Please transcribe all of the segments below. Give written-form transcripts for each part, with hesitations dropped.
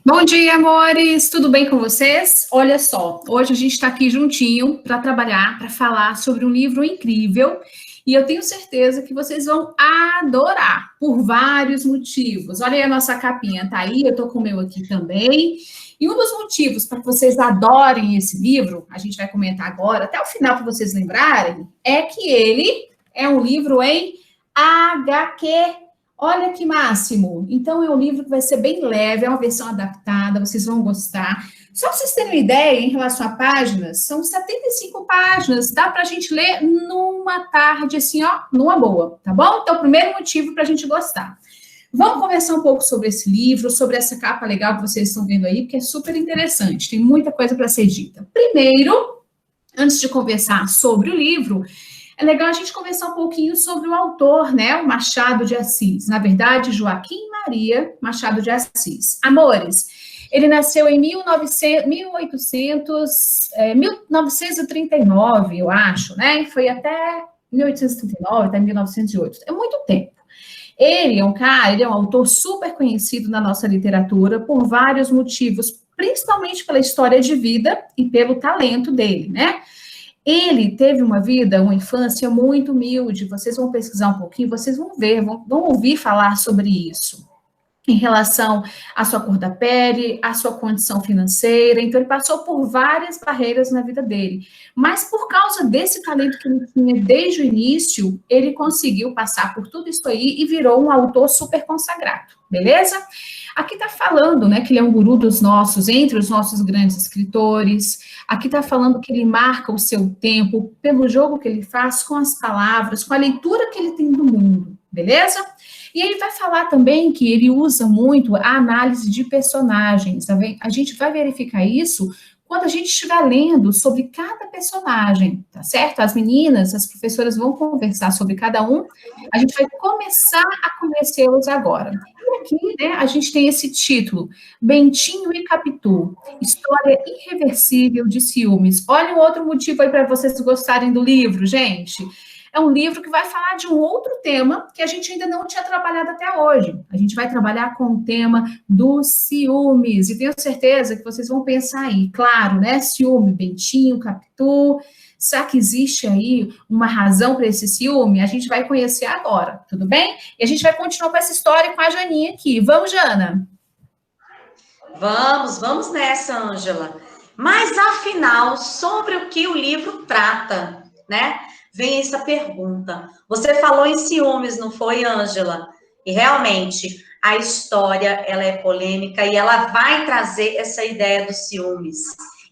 Bom dia, amores! Tudo bem com vocês? Olha só, hoje a gente está aqui juntinho para trabalhar, para falar sobre um livro incrível e eu tenho certeza que vocês vão adorar por vários motivos. Olha aí a nossa capinha, tá aí, eu tô com o meu aqui também. E um dos motivos para que vocês adorem esse livro, a gente vai comentar agora, até o final para vocês lembrarem, é que ele é um livro em HQ. Olha que máximo! Então, é um livro que vai ser bem leve, é uma versão adaptada, vocês vão gostar. Só para vocês terem uma ideia, em relação a páginas, são 75 páginas, dá para a gente ler numa tarde, assim, ó, numa boa, tá bom? Então, primeiro motivo para a gente gostar. Vamos conversar um pouco sobre esse livro, sobre essa capa legal que vocês estão vendo aí, porque é super interessante, tem muita coisa para ser dita. Primeiro, antes de conversar sobre o livro, é legal a gente conversar um pouquinho sobre o autor, né? O Machado de Assis. Na verdade, Joaquim Maria Machado de Assis. Amores, ele nasceu em 1939, eu acho, né? Foi até 1839, até 1908. É muito tempo. Ele é um cara, ele é um autor super conhecido na nossa literatura por vários motivos, principalmente pela história de vida e pelo talento dele, né? Ele teve uma vida, uma infância muito humilde. Vocês vão pesquisar um pouquinho, vocês vão ver, vão ouvir falar sobre isso. Em relação à sua cor da pele, à sua condição financeira. Então, ele passou por várias barreiras na vida dele. Mas, por causa desse talento que ele tinha desde o início, ele conseguiu passar por tudo isso aí e virou um autor super consagrado, beleza? Aqui está falando, né, que ele é um guru dos nossos, entre os nossos grandes escritores. Aqui está falando que ele marca o seu tempo pelo jogo que ele faz com as palavras, com a leitura que ele tem do mundo, beleza? E ele vai falar também que ele usa muito a análise de personagens, tá vendo? A gente vai verificar isso quando a gente estiver lendo sobre cada personagem, tá certo? As meninas, as professoras vão conversar sobre cada um, a gente vai começar a conhecê-los agora. E aqui, né, a gente tem esse título, Bentinho e Capitu, História Irreversível de Ciúmes. Olha um outro motivo aí para vocês gostarem do livro, gente. É um livro que vai falar de um outro tema que a gente ainda não tinha trabalhado até hoje. A gente vai trabalhar com o tema dos ciúmes. E tenho certeza que vocês vão pensar aí, claro, né? Ciúme, Bentinho, Capitu. Será que existe aí uma razão para esse ciúme? A gente vai conhecer agora, tudo bem? E a gente vai continuar com essa história com a Janinha aqui. Vamos, Jana? Vamos nessa, Ângela. Mas, afinal, sobre o que o livro trata, né? Vem essa pergunta. Você falou em ciúmes, não foi, Ângela? E realmente, a história, ela é polêmica e ela vai trazer essa ideia dos ciúmes.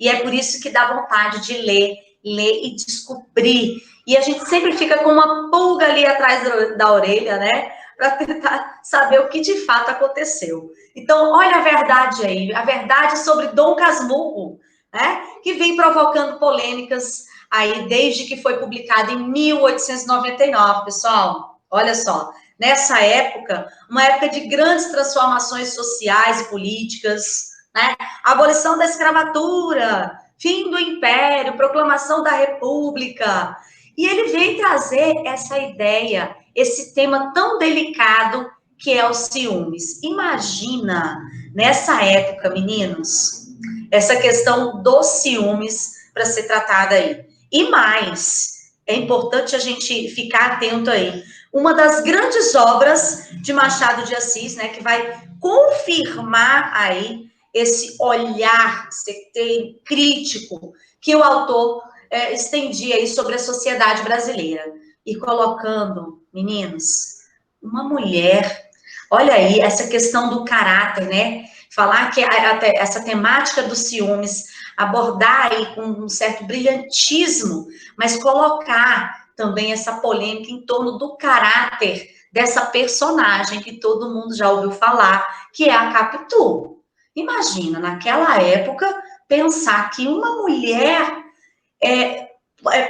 E é por isso que dá vontade de ler e descobrir. E a gente sempre fica com uma pulga ali atrás da orelha, né? Para tentar saber o que de fato aconteceu. Então, olha a verdade aí, a verdade sobre Dom Casmurro, né? Que vem provocando polêmicas aí desde que foi publicado em 1899, pessoal. Olha só, nessa época, uma época de grandes transformações sociais e políticas, né? Abolição da escravatura, fim do império, proclamação da república. E ele vem trazer essa ideia, esse tema tão delicado que é os ciúmes. Imagina, nessa época, meninos, essa questão dos ciúmes para ser tratada aí. E mais, é importante a gente ficar atento aí. Uma das grandes obras de Machado de Assis, né, que vai confirmar aí esse olhar certeiro, crítico, que o autor estendia aí sobre a sociedade brasileira. E colocando, meninos, uma mulher, olha aí, essa questão do caráter, né? Falar que essa temática dos ciúmes, abordar aí com um certo brilhantismo, mas colocar também essa polêmica em torno do caráter dessa personagem que todo mundo já ouviu falar, que é a Capitu. Imagina, naquela época, pensar que uma mulher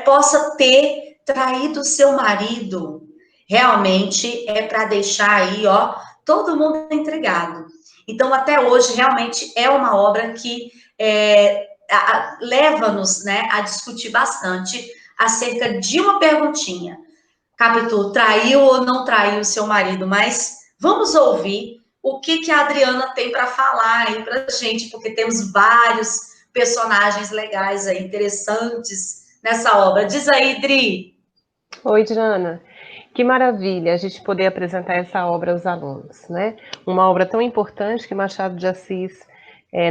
possa ter traído seu marido, realmente é para deixar aí, ó, todo mundo intrigado. Então, até hoje, realmente é uma obra que leva-nos, né, a discutir bastante acerca de uma perguntinha. Capitu, traiu ou não traiu seu marido? Mas vamos ouvir o que a Adriana tem para falar aí para a gente, porque temos vários personagens legais aí, interessantes nessa obra. Diz aí, Dri. Oi, Diana. Que maravilha a gente poder apresentar essa obra aos alunos, né? Uma obra tão importante que Machado de Assis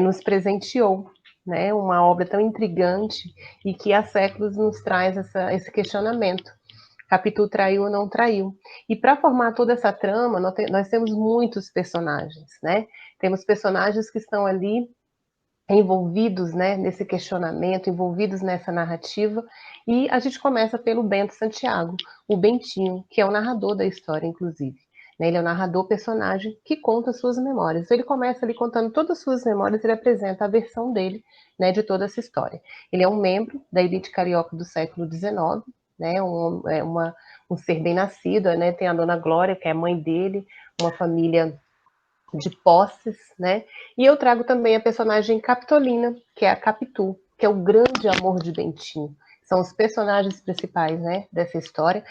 nos presenteou, né? Uma obra tão intrigante e que há séculos nos traz esse questionamento. Capitu traiu ou não traiu? E para formar toda essa trama, nós temos muitos personagens, né? Temos personagens que estão ali envolvidos, né, nesse questionamento, envolvidos nessa narrativa, e a gente começa pelo Bento Santiago, o Bentinho, que é o narrador da história, inclusive. Né, ele é o narrador personagem que conta suas memórias. Então, ele começa ali contando todas as suas memórias, ele apresenta a versão dele, né, de toda essa história. Ele é um membro da elite carioca do século XIX, né, um ser bem nascido, né, tem a Dona Glória, que é a mãe dele, uma família de posses, né? E eu trago também a personagem Capitolina, que é a Capitu, que é o grande amor de Bentinho. São os personagens principais, né, dessa história.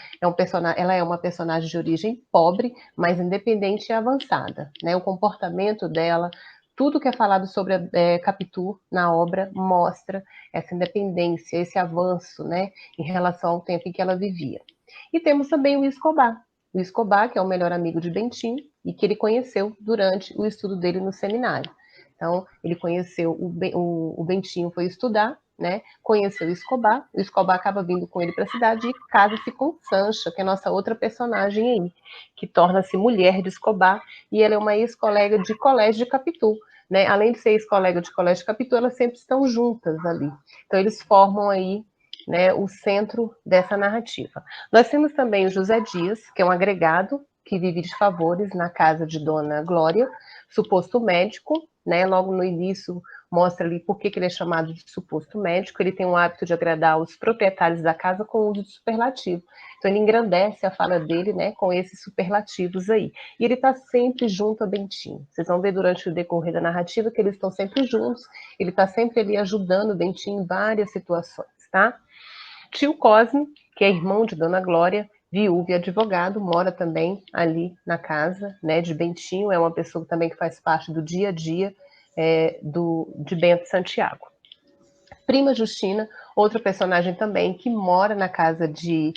Ela é uma personagem de origem pobre, mas independente e avançada, né? O comportamento dela, tudo que é falado sobre a Capitu na obra mostra essa independência, esse avanço, né, em relação ao tempo em que ela vivia. E temos também o Escobar, que é o melhor amigo de Bentinho e que ele conheceu durante o estudo dele no seminário. Então, ele conheceu o Bentinho, foi estudar, né? Conheceu o Escobar acaba vindo com ele para a cidade e casa-se com Sancha, que é a nossa outra personagem aí, que torna-se mulher de Escobar, e ela é uma ex-colega de colégio de Capitu. Né? Além de ser ex-colega de colégio de Capitu, elas sempre estão juntas ali. Então, eles formam aí, né, o centro dessa narrativa. Nós temos também o José Dias, que é um agregado que vive de favores na casa de Dona Glória, suposto médico, né? Logo no início mostra ali por que ele é chamado de suposto médico. Ele tem o hábito de agradar os proprietários da casa com o uso de superlativo. Então ele engrandece a fala dele, né, com esses superlativos aí. E ele está sempre junto a Bentinho. Vocês vão ver durante o decorrer da narrativa que eles estão sempre juntos. Ele está sempre ali ajudando o Bentinho em várias situações, tá? Tio Cosme, que é irmão de Dona Glória, viúvo e advogado, mora também ali na casa, né, de Bentinho, é uma pessoa também que faz parte do dia a dia de Bento Santiago. Prima Justina, outra personagem também que mora na casa de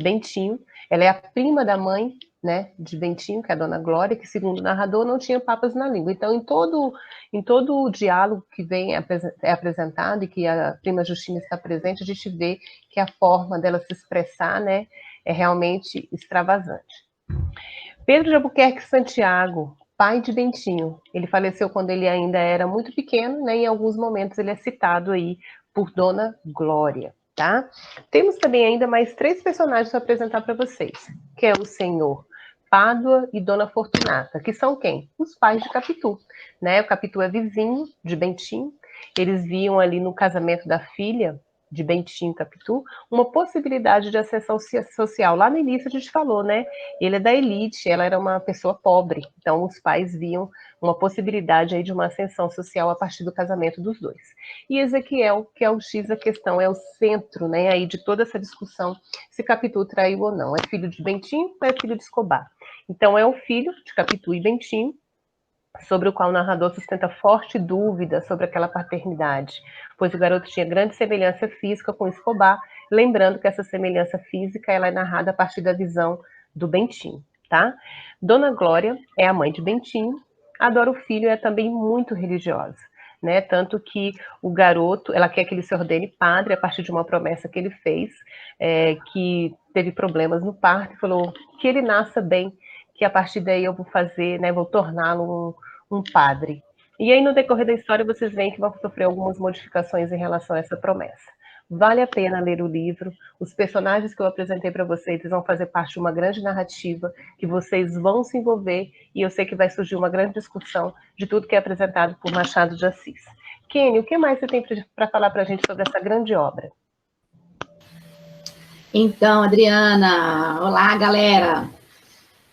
Bentinho, ela é a prima da mãe, né, de Bentinho, que é a Dona Glória, que segundo o narrador não tinha papas na língua. Então, em todo o diálogo que é apresentado e que a prima Justina está presente, a gente vê que a forma dela se expressar, né, é realmente extravasante. Pedro de Albuquerque Santiago, pai de Bentinho, ele faleceu quando ele ainda era muito pequeno, né, em alguns momentos ele é citado aí por Dona Glória. Tá? Temos também ainda mais 3 personagens para apresentar para vocês, que é o senhor Pádua e Dona Fortunata, que são quem? Os pais de Capitu. Né? O Capitu é vizinho de Bentinho, eles viam ali no casamento da filha de Bentinho e Capitu uma possibilidade de ascensão social. Lá no início a gente falou, né? Ele é da elite, ela era uma pessoa pobre, então os pais viam uma possibilidade aí de uma ascensão social a partir do casamento dos dois. E Ezequiel, que é o X da questão, é o centro, né, aí de toda essa discussão se Capitu traiu ou não. É filho de Bentinho ou é filho de Escobar? Então é o filho de Capitu e Bentinho, sobre o qual o narrador sustenta forte dúvida sobre aquela paternidade, pois o garoto tinha grande semelhança física com Escobar, lembrando que essa semelhança física ela é narrada a partir da visão do Bentinho. Tá? Dona Glória é a mãe de Bentinho, adora o filho e é também muito religiosa. Né? Tanto que o garoto, ela quer que ele se ordene padre a partir de uma promessa que ele fez, que teve problemas no parto, e falou que ele nasça bem, que a partir daí eu vou fazer, né, vou torná-lo um padre. E aí no decorrer da história vocês veem que vão sofrer algumas modificações em relação a essa promessa. Vale a pena ler o livro, os personagens que eu apresentei para vocês vão fazer parte de uma grande narrativa, que vocês vão se envolver, e eu sei que vai surgir uma grande discussão de tudo que é apresentado por Machado de Assis. Kenny, o que mais você tem para falar para a gente sobre essa grande obra? Então, Adriana, olá, galera.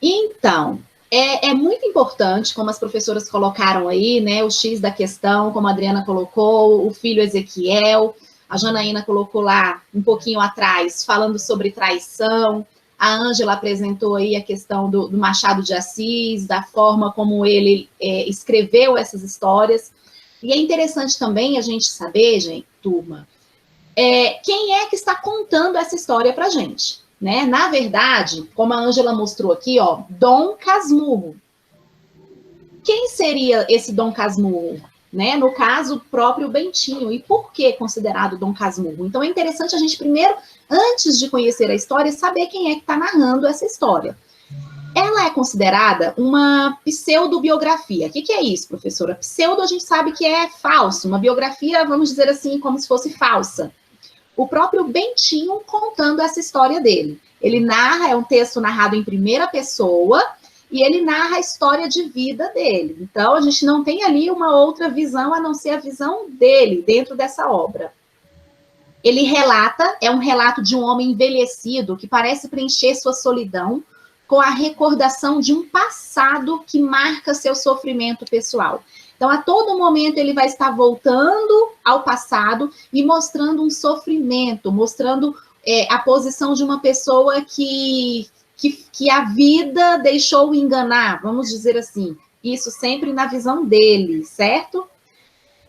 Então, é muito importante, como as professoras colocaram aí, né, o X da questão, como a Adriana colocou, o filho Ezequiel, a Janaína colocou lá um pouquinho atrás, falando sobre traição, A Ângela apresentou aí a questão do Machado de Assis, da forma como ele escreveu essas histórias. E é interessante também a gente saber, gente, turma, quem é que está contando essa história para a gente, né? Na verdade, como a Ângela mostrou aqui, ó, Dom Casmurro. Quem seria esse Dom Casmurro? Né? No caso, o próprio Bentinho. E por que considerado Dom Casmurro? Então, é interessante a gente primeiro, antes de conhecer a história, saber quem é que está narrando essa história. Ela é considerada uma pseudobiografia. O que é isso, professora? Pseudo a gente sabe que é falso, uma biografia, vamos dizer assim, como se fosse falsa. O próprio Bentinho contando essa história dele. Ele narra, é um texto narrado em primeira pessoa, e ele narra a história de vida dele. Então, a gente não tem ali uma outra visão, a não ser a visão dele, dentro dessa obra. Ele relata, é um relato de um homem envelhecido, que parece preencher sua solidão, com a recordação de um passado que marca seu sofrimento pessoal. Então, a todo momento, ele vai estar voltando ao passado e mostrando um sofrimento, mostrando a posição de uma pessoa que a vida deixou enganar, vamos dizer assim. Isso sempre na visão dele, certo?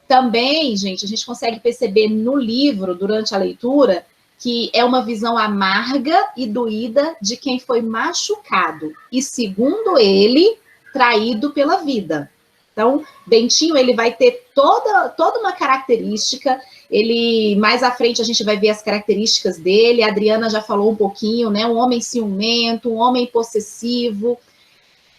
Também, gente, a gente consegue perceber no livro, durante a leitura, que é uma visão amarga e doída de quem foi machucado e, segundo ele, traído pela vida. Então, Bentinho, ele vai ter toda uma característica. Ele, mais à frente, a gente vai ver as características dele. A Adriana já falou um pouquinho, né? Um homem ciumento, um homem possessivo.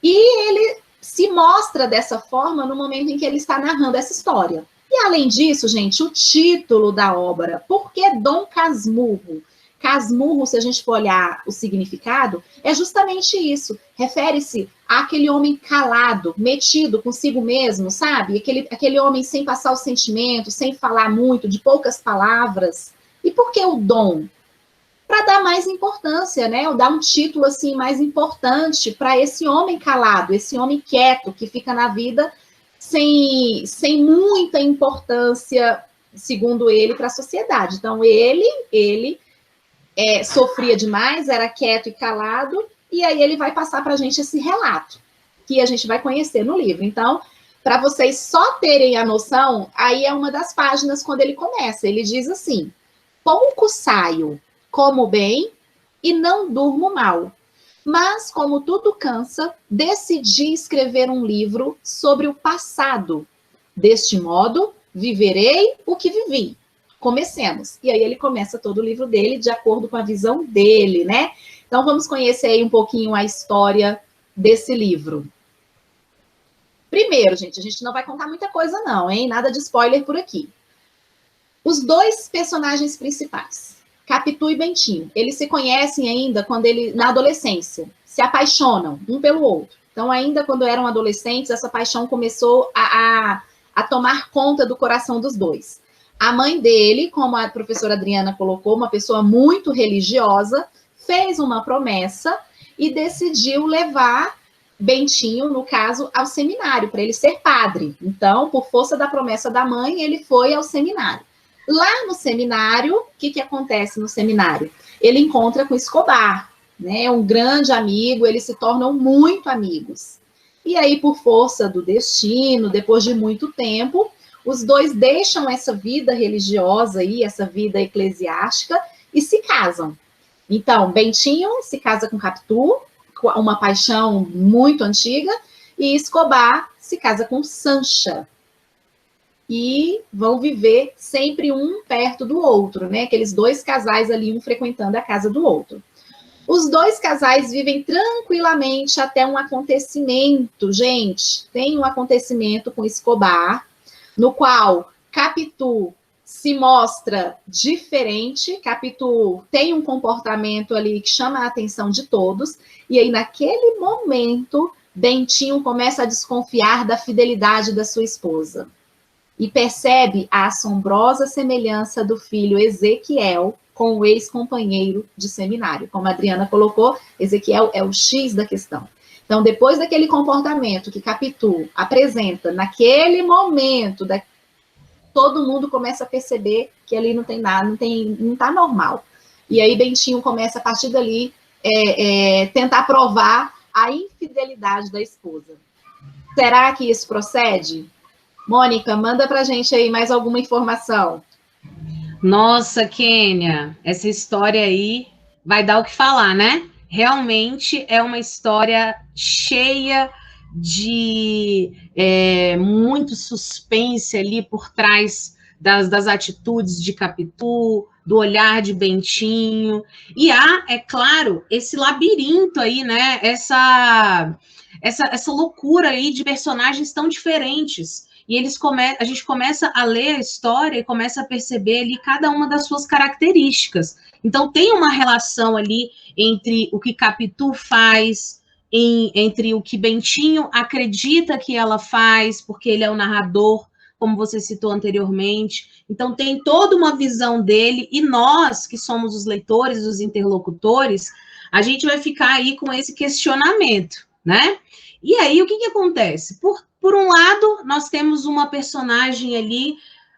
E ele se mostra dessa forma no momento em que ele está narrando essa história. E, além disso, gente, o título da obra, por que Dom Casmurro? Casmurro, se a gente for olhar o significado, é justamente isso. Refere-se àquele homem calado, metido consigo mesmo, sabe? Aquele homem sem passar o sentimento, sem falar muito, de poucas palavras. E por que o dom? Para dar mais importância, né? Ou dar um título assim mais importante para esse homem calado, esse homem quieto, que fica na vida sem muita importância, segundo ele, para a sociedade. Então, ele sofria demais, era quieto e calado, e aí ele vai passar para a gente esse relato, que a gente vai conhecer no livro. Então, para vocês só terem a noção, aí é uma das páginas quando ele começa. Ele diz assim: pouco saio, como bem e não durmo mal. Mas, como tudo cansa, decidi escrever um livro sobre o passado. Deste modo, viverei o que vivi. Comecemos. E aí ele começa todo o livro dele de acordo com a visão dele, né? Então, vamos conhecer aí um pouquinho a história desse livro. Primeiro, gente, a gente não vai contar muita coisa não, hein? Nada de spoiler por aqui. Os dois personagens principais, Capitu e Bentinho, eles se conhecem ainda na adolescência, se apaixonam um pelo outro. Então, ainda quando eram adolescentes, essa paixão começou a tomar conta do coração dos dois. A mãe dele, como a professora Adriana colocou, uma pessoa muito religiosa, fez uma promessa e decidiu levar Bentinho, no caso, ao seminário, para ele ser padre. Então, por força da promessa da mãe, ele foi ao seminário. Lá no seminário, o que acontece no seminário? Ele encontra com Escobar, né? Um grande amigo, eles se tornam muito amigos. E aí, por força do destino, depois de muito tempo, os dois deixam essa vida religiosa aí, essa vida eclesiástica, e se casam. Então, Bentinho se casa com Capitu, uma paixão muito antiga, e Escobar se casa com Sancha. E vão viver sempre um perto do outro, né? Aqueles dois casais ali, um frequentando a casa do outro. Os dois casais vivem tranquilamente até um acontecimento, gente. Tem um acontecimento com Escobar, no qual Capitu se mostra diferente. Capitu tem um comportamento ali que chama a atenção de todos. E aí, naquele momento, Bentinho começa a desconfiar da fidelidade da sua esposa. E percebe a assombrosa semelhança do filho Ezequiel com o ex-companheiro de seminário. Como a Adriana colocou, Ezequiel é o X da questão. Então, depois daquele comportamento que Capitu apresenta, naquele momento, todo mundo começa a perceber que ali não tem nada, não está normal. E aí Bentinho começa, a partir dali, tentar provar a infidelidade da esposa. Será que isso procede? Mônica, manda para a gente aí mais alguma informação. Nossa, Kênia, essa história aí vai dar o que falar, né? Realmente é uma história cheia de muito suspense ali por trás das atitudes de Capitu, do olhar de Bentinho. E há, é claro, esse labirinto aí, né? Essa loucura aí de personagens tão diferentes. E a gente começa a ler a história e começa a perceber ali cada uma das suas características. Então, tem uma relação ali entre o que Capitu faz, entre o que Bentinho acredita que ela faz, porque ele é o narrador, como você citou anteriormente. Então, tem toda uma visão dele, e nós, que somos os leitores, os interlocutores, a gente vai ficar aí com esse questionamento, né? E aí, o que acontece? Por um lado, nós temos uma personagem ali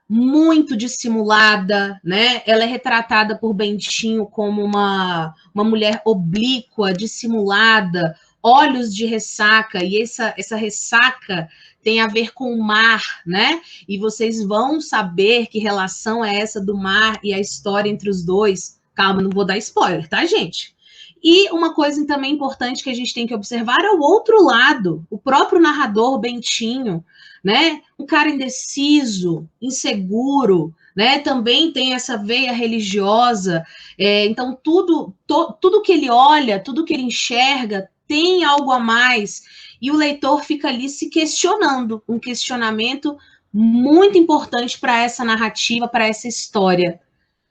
muito dissimulada, né? Ela é retratada por Bentinho como uma mulher oblíqua, dissimulada, olhos de ressaca, e essa ressaca tem a ver com o mar, né? E vocês vão saber que relação é essa do mar e a história entre os dois. Calma, não vou dar spoiler, tá, gente? E uma coisa também importante que a gente tem que observar é o outro lado, o próprio narrador Bentinho, né? Um cara indeciso, inseguro, né? Também tem essa veia religiosa. Então, tudo que ele olha, tudo que ele enxerga, tem algo a mais. E o leitor fica ali se questionando, um questionamento muito importante para essa narrativa, para essa história.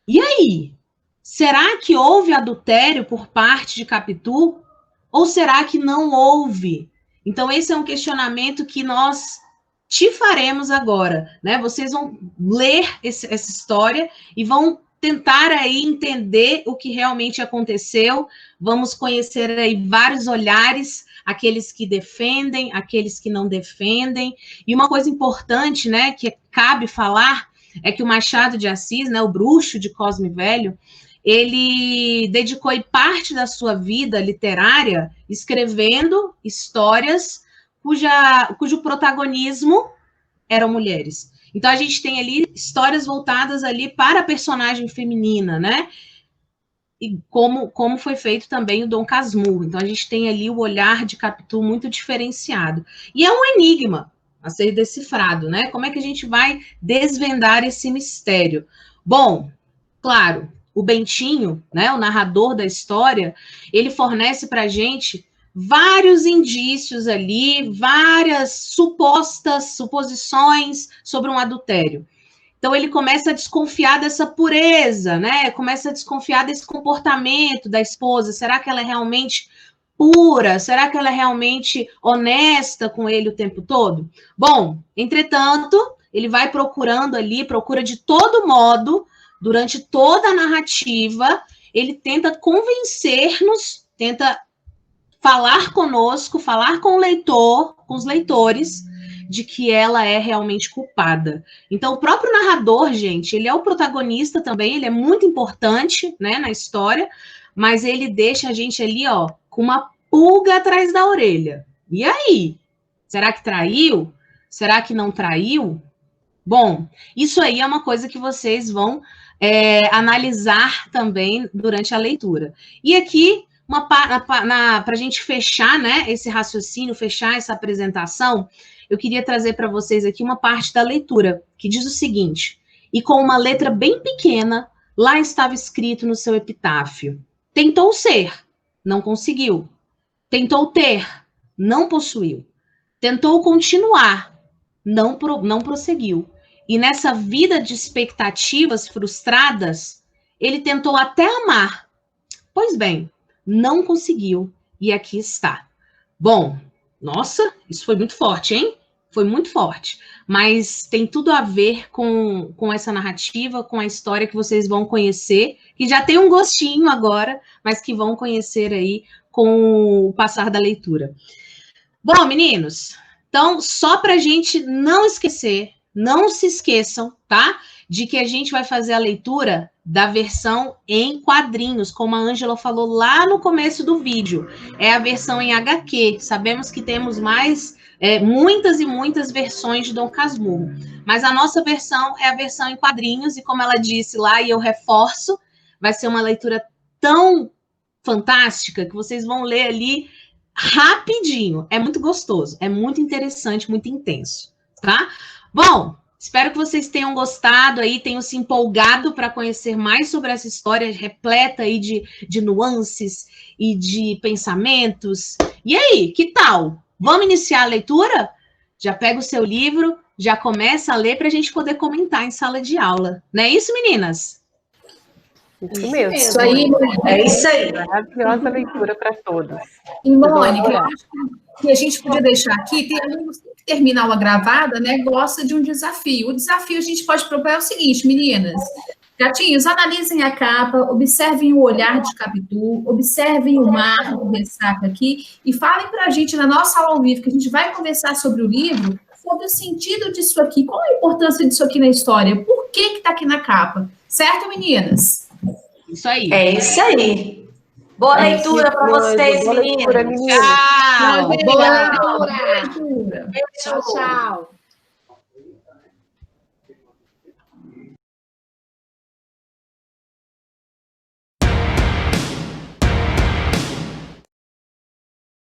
E aí? Será que houve adultério por parte de Capitu? Ou será que não houve? Então, esse é um questionamento que nós te faremos agora, né? Vocês vão ler essa história e vão tentar aí entender o que realmente aconteceu. Vamos conhecer aí vários olhares, aqueles que defendem, aqueles que não defendem. E uma coisa importante, né, que cabe falar, é que o Machado de Assis, né, o bruxo de Cosme Velho, ele dedicou parte da sua vida literária escrevendo histórias cujo protagonismo eram mulheres. Então, a gente tem ali histórias voltadas ali para a personagem feminina, né? E como foi feito também o Dom Casmurro. Então, a gente tem ali o olhar de Capitu muito diferenciado. E é um enigma a ser decifrado, né? Como é que a gente vai desvendar esse mistério? Bom, claro, o Bentinho, né, o narrador da história, ele fornece para a gente vários indícios ali, várias suposições sobre um adultério. Então, ele começa a desconfiar dessa pureza, né? Começa a desconfiar desse comportamento da esposa. Será que ela é realmente pura? Será que ela é realmente honesta com ele o tempo todo? Bom, entretanto, ele vai procurando ali, procura de todo modo, durante toda a narrativa, ele tenta convencer-nos, tenta falar conosco, falar com o leitor, com os leitores, de que ela é realmente culpada. Então, o próprio narrador, gente, ele é o protagonista também, ele é muito importante, né, na história, mas ele deixa a gente ali, ó, com uma pulga atrás da orelha. E aí? Será que traiu? Será que não traiu? Bom, isso aí é uma coisa que vocês vão analisar também durante a leitura. E aqui, para a gente fechar, né, esse raciocínio, fechar essa apresentação, eu queria trazer para vocês aqui uma parte da leitura, que diz o seguinte: e com uma letra bem pequena, lá estava escrito no seu epitáfio: tentou ser, não conseguiu. Tentou ter, não possuiu. Tentou continuar, não prosseguiu. E nessa vida de expectativas frustradas, ele tentou até amar. Pois bem, não conseguiu, e aqui está. Bom, nossa, isso foi muito forte, hein? Foi muito forte. Mas tem tudo a ver com essa narrativa, com a história que vocês vão conhecer, que já tem um gostinho agora, mas que vão conhecer aí com o passar da leitura. Bom, meninos, então, só para a gente não esquecer, não se esqueçam, tá? de que a gente vai fazer a leitura da versão em quadrinhos, como a Ângela falou lá no começo do vídeo. É a versão em HQ. Sabemos que temos mais, muitas e muitas versões de Dom Casmurro. Mas a nossa versão é a versão em quadrinhos, e como ela disse lá, e eu reforço, vai ser uma leitura tão fantástica que vocês vão ler ali rapidinho. É muito gostoso, é muito interessante, muito intenso, tá? Bom, espero que vocês tenham gostado aí, tenham se empolgado para conhecer mais sobre essa história repleta aí de nuances e de pensamentos. E aí, que tal? Vamos iniciar a leitura? Já pega o seu livro, já começa a ler para a gente poder comentar em sala de aula. Não é isso, meninas? Isso mesmo. Isso aí, É isso aí. Maravilhosa leitura para todos. E, Mônica, eu acho que a gente podia deixar aqui, tem alunos que terminar aula gravada, né, gosta de um desafio. O desafio a gente pode propor é o seguinte, meninas, gatinhos, analisem a capa, observem o olhar de Capitu, observem o mar do Ressaca aqui e falem para a gente na nossa aula ao vivo, que a gente vai conversar sobre o livro, sobre o sentido disso aqui, qual a importância disso aqui na história, por que está aqui na capa, certo, meninas? Isso aí. É isso aí. Boa leitura para vocês, meninas. Tchau. Boa leitura. Beijo. Tchau.